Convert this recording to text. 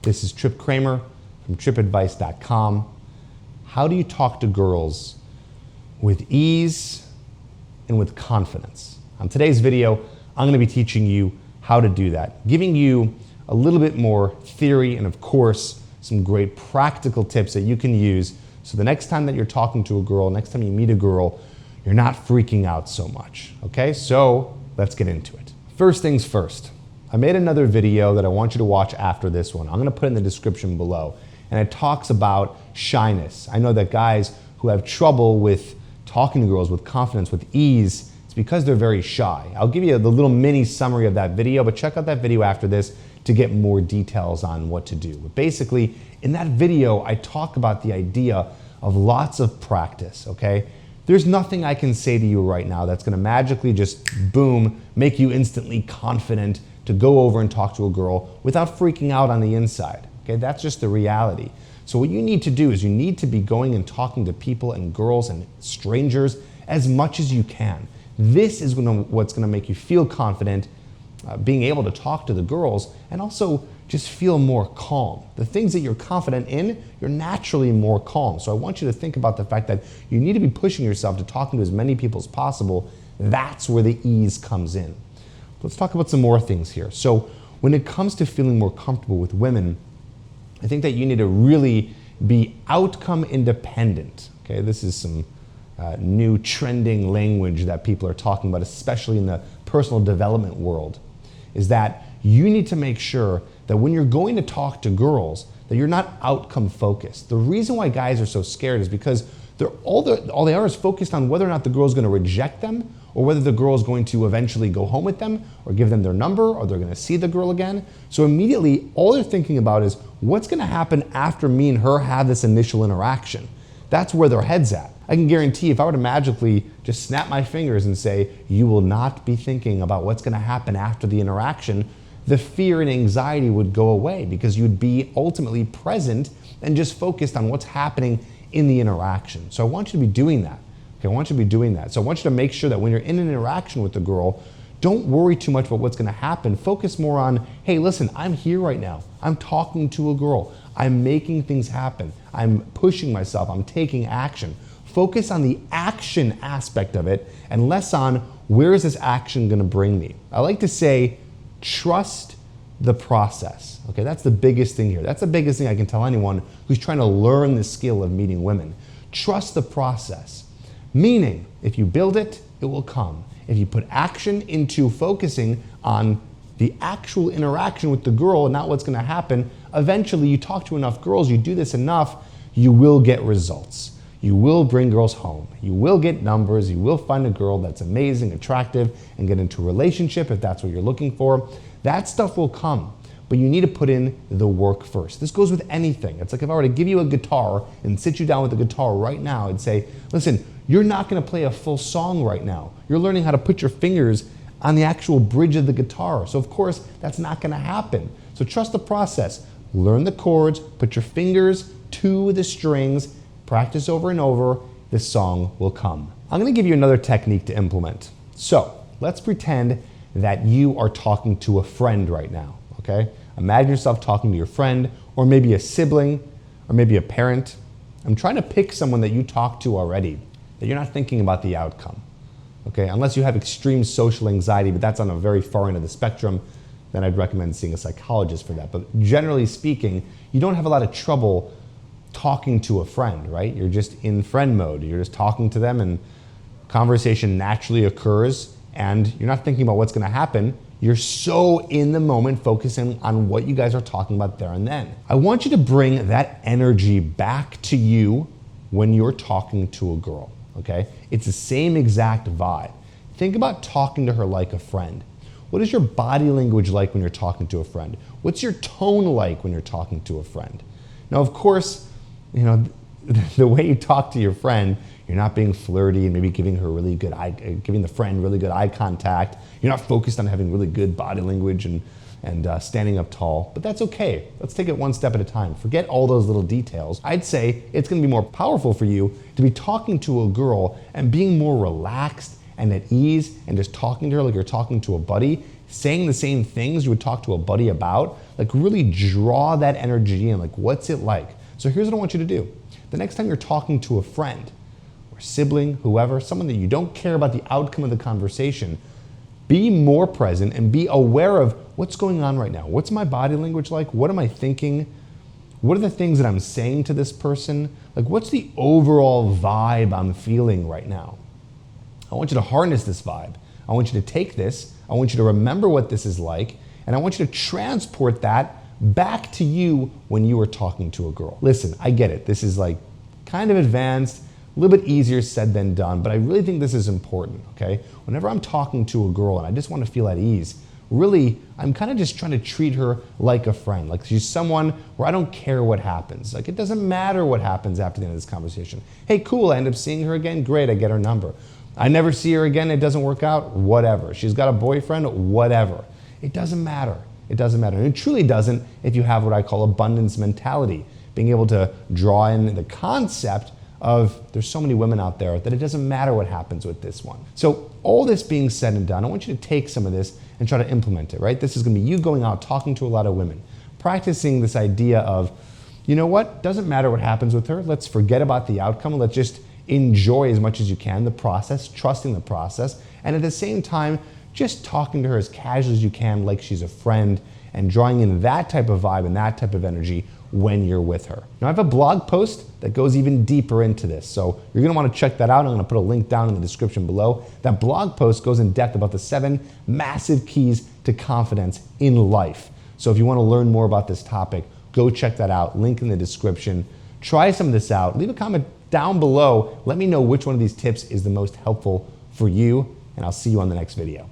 This is Tripp Kramer from trippadvice.com. How do you talk to girls with ease and with confidence? On today's video, I'm going to be teaching you how to do that, giving you a little bit more theory and, of course, some great practical tips that you can use so the next time that you're talking to a girl, next time you meet a girl, you're not freaking out so much. Okay, so let's get into it. First things first, I made another video that I want you to watch after this one. I'm going to put it in the description below, and it talks about shyness. I know that guys who have trouble with talking to girls with confidence, with ease, it's because they're very shy. I'll give you the little mini summary of that video, but check out that video after this to get more details on what to do. But basically, in that video, I talk about the idea of lots of practice, okay? There's nothing I can say to you right now that's gonna magically just, boom, make you instantly confident to go over and talk to a girl without freaking out on the inside, okay? That's just the reality. So what you need to do is you need to be going and talking to people and girls and strangers as much as you can. This is what's gonna make you feel confident, being able to talk to the girls and also just feel more calm. The things that you're confident in, you're naturally more calm. So I want you to think about the fact that you need to be pushing yourself to talking to as many people as possible. That's where the ease comes in. Let's talk about some more things here. So when it comes to feeling more comfortable with women, I think that you need to really be outcome independent. Okay, this is some new trending language that people are talking about, especially in the personal development world, is that you need to make sure that when you're going to talk to girls, that you're not outcome focused. The reason why guys are so scared is because all they are is focused on whether or not the girl's gonna reject them or whether the girl's going to eventually go home with them or give them their number or they're gonna see the girl again. So immediately, all they're thinking about is what's gonna happen after me and her have this initial interaction. That's where their head's at. I can guarantee if I were to magically just snap my fingers and say, you will not be thinking about what's gonna happen after the interaction, the fear and anxiety would go away because you'd be ultimately present and just focused on what's happening in the interaction. So I want you to be doing that. Okay, I want you to be doing that. So I want you to make sure that when you're in an interaction with the girl, don't worry too much about what's gonna happen. Focus more on, hey, listen, I'm here right now. I'm talking to a girl. I'm making things happen. I'm pushing myself. I'm taking action. Focus on the action aspect of it and less on where is this action gonna bring me. I like to say, trust the process. Okay, that's the biggest thing here. That's the biggest thing I can tell anyone who's trying to learn the skill of meeting women. Trust the process. Meaning, if you build it, it will come. If you put action into focusing on the actual interaction with the girl and not what's gonna happen, eventually you talk to enough girls, you do this enough, you will get results. You will bring girls home. You will get numbers. You will find a girl that's amazing, attractive, and get into a relationship if that's what you're looking for. That stuff will come, but you need to put in the work first. This goes with anything. It's like if I were to give you a guitar and sit you down with a guitar right now and say, listen, you're not gonna play a full song right now. You're learning how to put your fingers on the actual bridge of the guitar. So of course, that's not gonna happen. So trust the process. Learn the chords, put your fingers to the strings, practice over and over, this song will come. I'm gonna give you another technique to implement. So let's pretend that you are talking to a friend right now, okay? Imagine yourself talking to your friend or maybe a sibling or maybe a parent. I'm trying to pick someone that you talk to already, that you're not thinking about the outcome, okay? Unless you have extreme social anxiety, but that's on a very far end of the spectrum, then I'd recommend seeing a psychologist for that. But generally speaking, you don't have a lot of trouble talking to a friend, right? You're just in friend mode. You're just talking to them and conversation naturally occurs and you're not thinking about what's gonna happen. You're so in the moment focusing on what you guys are talking about there and then. I want you to bring that energy back to you when you're talking to a girl, okay? It's the same exact vibe. Think about talking to her like a friend. What is your body language like when you're talking to a friend? What's your tone like when you're talking to a friend? Now, of course, you know, the way you talk to your friend, you're not being flirty and maybe giving the friend really good eye contact. You're not focused on having really good body language and standing up tall, but that's okay. Let's take it one step at a time. Forget all those little details. I'd say it's gonna be more powerful for you to be talking to a girl and being more relaxed and at ease and just talking to her like you're talking to a buddy. saying the same things you would talk to a buddy about. Like really draw that energy in, like what's it like? So here's what I want you to do. The next time you're talking to a friend or sibling, whoever, someone that you don't care about the outcome of the conversation, be more present and be aware of what's going on right now. What's my body language like? What am I thinking? What are the things that I'm saying to this person? Like what's the overall vibe I'm feeling right now? I want you to harness this vibe. I want you to take this. I want you to remember what this is like. And I want you to transport that back to you when you are talking to a girl. Listen, I get it. This is like kind of advanced, a little bit easier said than done, but I really think this is important, okay? Whenever I'm talking to a girl and I just want to feel at ease, really, I'm kind of just trying to treat her like a friend. Like she's someone where I don't care what happens. Like it doesn't matter what happens after the end of this conversation. Hey, cool, I end up seeing her again. Great, I get her number. I never see her again, it doesn't work out, whatever. She's got a boyfriend, whatever. It doesn't matter. It doesn't matter. And it truly doesn't if you have what I call abundance mentality, being able to draw in the concept of there's so many women out there that it doesn't matter what happens with this one. So all this being said and done, I want you to take some of this and try to implement it, right? This is gonna be you going out, talking to a lot of women, practicing this idea of, you know what, doesn't matter what happens with her, let's forget about the outcome, let's just enjoy as much as you can the process, trusting the process, and at the same time, just talking to her as casually as you can like she's a friend and drawing in that type of vibe and that type of energy when you're with her. Now I have a blog post that goes even deeper into this, so you're gonna wanna check that out. I'm gonna put a link down in the description below. That blog post goes in depth about the 7 massive keys to confidence in life. So if you wanna learn more about this topic, go check that out, link in the description. Try some of this out, leave a comment down below. Let me know which one of these tips is the most helpful for you, and I'll see you on the next video.